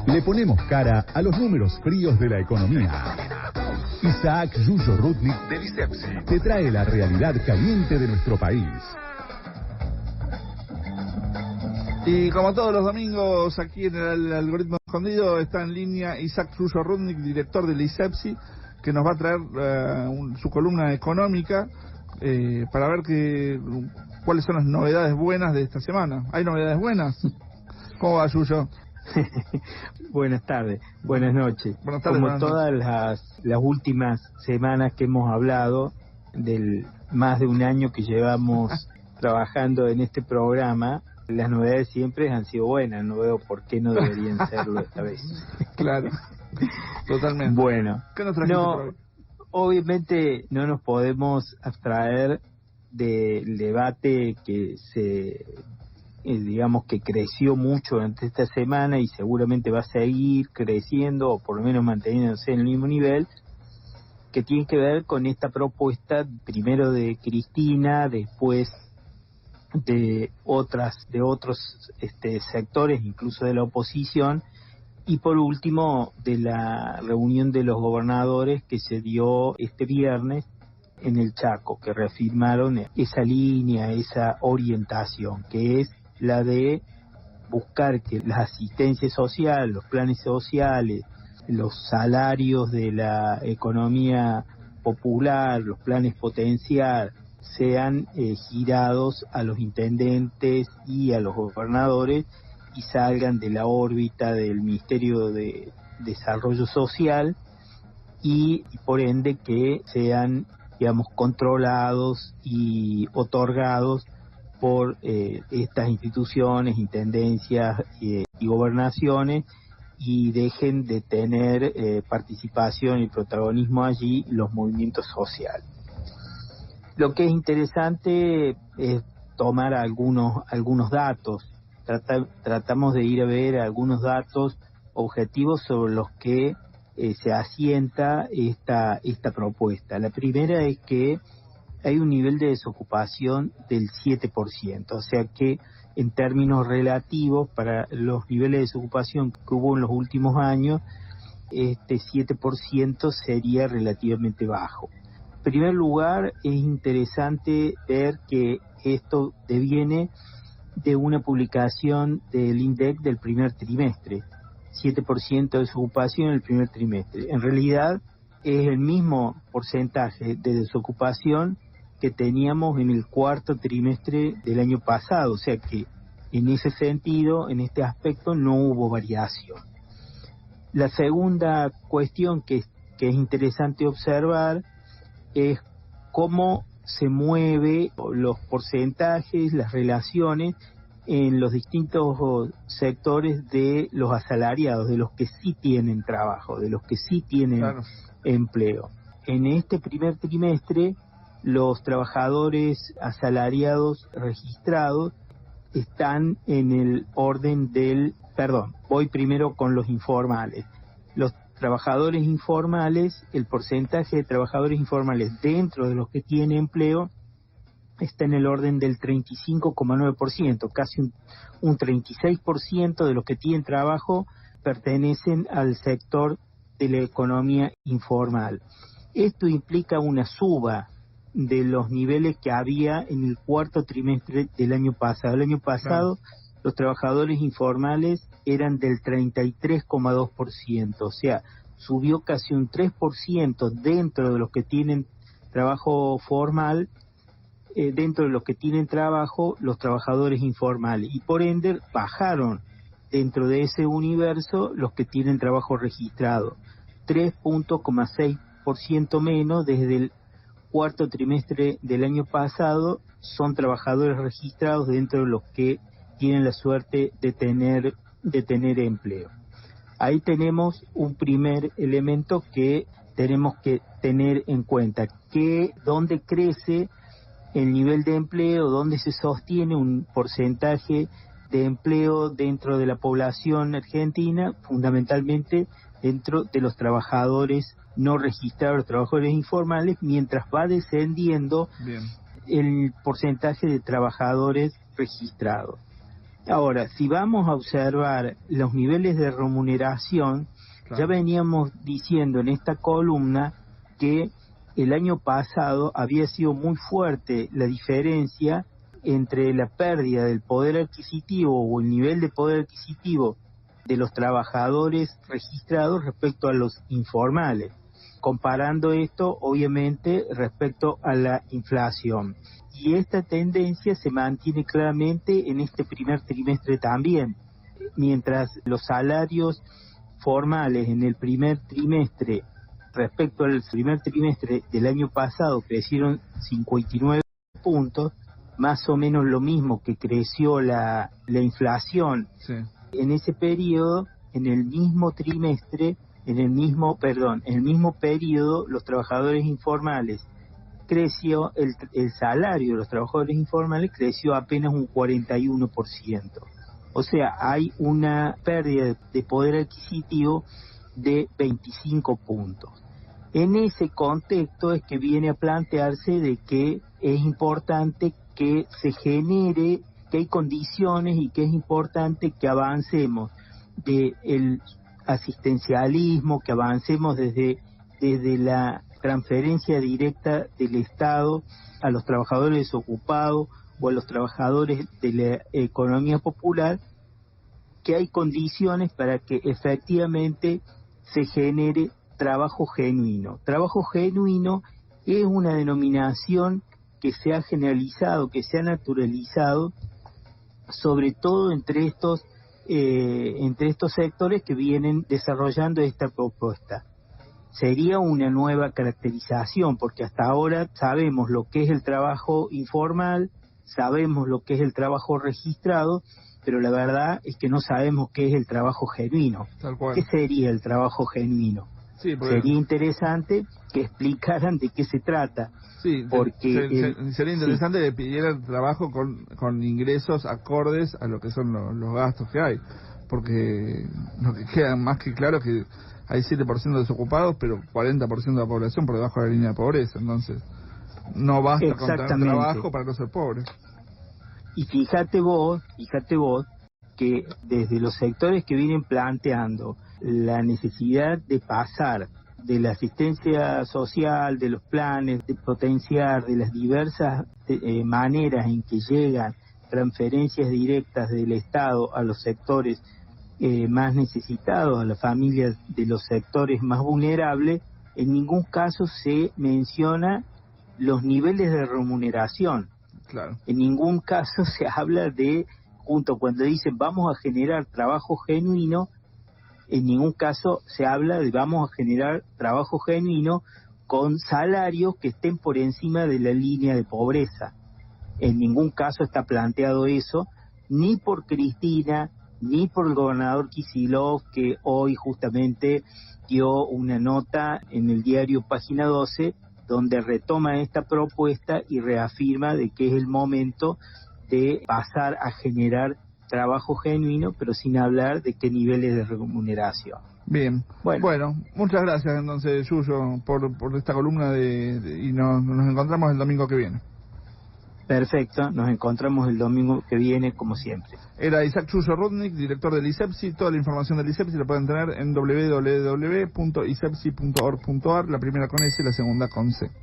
Le ponemos cara a los números fríos de la economía. Isaac Yuyo Rudnik del ISEPSI te trae la realidad caliente de nuestro país. Y como todos los domingos aquí en el Algoritmo Escondido está en línea Isaac Yuyo Rudnik, director del ISEPSI, que nos va a traer su columna económica para ver cuáles son las novedades buenas de esta semana. ¿Hay novedades buenas? ¿Cómo va, Yuyo? Buenas tardes, buenas noches. Buenas tardes, Como todas las últimas semanas que hemos hablado del más de un año que llevamos trabajando en este programa, las novedades siempre han sido buenas. No veo por qué no deberían serlo esta vez. Claro, totalmente. Bueno, ¿Qué nos trajiste por hoy? Obviamente no nos podemos abstraer del debate que digamos que creció mucho durante esta semana y seguramente va a seguir creciendo o por lo menos manteniéndose en el mismo nivel, que tiene que ver con esta propuesta primero de Cristina, después de otros sectores, incluso de la oposición, y por último de la reunión de los gobernadores que se dio este viernes en el Chaco, que reafirmaron esa línea, esa orientación, que es la de buscar que la asistencia social, los planes sociales, los salarios de la economía popular, los planes potenciar, sean girados a los intendentes y a los gobernadores y salgan de la órbita del Ministerio de Desarrollo Social y por ende que sean, digamos, controlados y otorgados por estas instituciones, intendencias y gobernaciones, y dejen de tener participación y protagonismo allí los movimientos sociales. Lo que es interesante es tomar algunos datos. Tratamos de ir a ver algunos datos objetivos sobre los que se asienta esta propuesta. La primera es que hay un nivel de desocupación del 7%, o sea que en términos relativos para los niveles de desocupación que hubo en los últimos años, este 7% sería relativamente bajo. En primer lugar, es interesante ver que esto deviene de una publicación del INDEC del primer trimestre, 7% de desocupación en el primer trimestre. En realidad es el mismo porcentaje de desocupación que teníamos en el cuarto trimestre del año pasado, o sea que en ese sentido, en este aspecto, no hubo variación. La segunda cuestión que es interesante observar es cómo se mueven los porcentajes, las relaciones en los distintos sectores de los asalariados, de los que sí tienen trabajo, de los que sí tienen empleo. En este primer trimestre, los trabajadores asalariados registrados están en el orden voy primero con los informales. Los trabajadores informales, el porcentaje de trabajadores informales dentro de los que tienen empleo está en el orden del 35,9%, casi un 36% de los que tienen trabajo pertenecen al sector de la economía informal. Esto implica una suba de los niveles que había en el cuarto trimestre del año pasado. El año pasado los trabajadores informales eran del 33,2%, o sea, subió casi un 3% dentro de los que tienen trabajo formal, dentro de los que tienen trabajo los trabajadores informales, y por ende bajaron dentro de ese universo los que tienen trabajo registrado, 3,6% menos desde el cuarto trimestre del año pasado son trabajadores registrados dentro de los que tienen la suerte de tener empleo. Ahí tenemos un primer elemento que tenemos que tener en cuenta, que dónde crece el nivel de empleo, dónde se sostiene un porcentaje de empleo dentro de la población argentina, fundamentalmente dentro de los trabajadores no registrados, los trabajadores informales, mientras va descendiendo el porcentaje de trabajadores registrados. Ahora, si vamos a observar los niveles de remuneración, Claro. ya veníamos diciendo en esta columna que el año pasado había sido muy fuerte la diferencia entre la pérdida del poder adquisitivo o el nivel de poder adquisitivo de los trabajadores registrados respecto a los informales, comparando esto obviamente respecto a la inflación. Y esta tendencia se mantiene claramente en este primer trimestre también, mientras los salarios formales en el primer trimestre respecto al primer trimestre del año pasado crecieron 59 puntos, más o menos lo mismo que creció la inflación. Sí. En ese periodo, en el mismo trimestre, en el mismo periodo, los trabajadores informales creció, el salario de los trabajadores informales creció apenas un 41%. O sea, hay una pérdida de poder adquisitivo de 25 puntos. En ese contexto es que viene a plantearse de que es importante que se genere, que hay condiciones y que es importante que avancemos del asistencialismo, que avancemos desde la transferencia directa del Estado a los trabajadores desocupados o a los trabajadores de la economía popular, que hay condiciones para que efectivamente se genere trabajo genuino. Trabajo genuino es una denominación que se ha generalizado, que se ha naturalizado, sobre todo entre estos sectores que vienen desarrollando esta propuesta. Sería una nueva caracterización, porque hasta ahora sabemos lo que es el trabajo informal, sabemos lo que es el trabajo registrado, pero la verdad es que no sabemos qué es el trabajo genuino. Tal cual. ¿Qué sería el trabajo genuino? Sí, porque... Sería interesante que explicaran de qué se trata. Sí, porque sería interesante que pidieran trabajo con ingresos acordes a lo que son los gastos que hay, porque lo que queda más que claro es que hay 7% desocupados, pero 40% de la población por debajo de la línea de pobreza, entonces no basta con tener trabajo para no ser pobre. Y fíjate vos que desde los sectores que vienen planteando la necesidad de pasar de la asistencia social, de los planes, de potenciar, de las diversas maneras en que llegan transferencias directas del Estado a los sectores más necesitados, a las familias de los sectores más vulnerables, en ningún caso se menciona los niveles de remuneración. Claro. En ningún caso se habla de, junto cuando dicen vamos a generar trabajo genuino, en ningún caso se habla de vamos a generar trabajo genuino con salarios que estén por encima de la línea de pobreza. En ningún caso está planteado eso, ni por Cristina, ni por el gobernador Kicillof, que hoy justamente dio una nota en el diario Página 12, donde retoma esta propuesta y reafirma de que es el momento de pasar a generar trabajo genuino, pero sin hablar de qué niveles de remuneración. Bien, bueno, muchas gracias entonces, Yuyo, por esta columna y nos encontramos el domingo que viene. Perfecto, nos encontramos el domingo que viene, como siempre. Era Isaac Yuyo Rudnick, director del ISEPSI. Toda la información del ISEPSI la pueden tener en www.isepsi.org.ar, la primera con S y la segunda con C.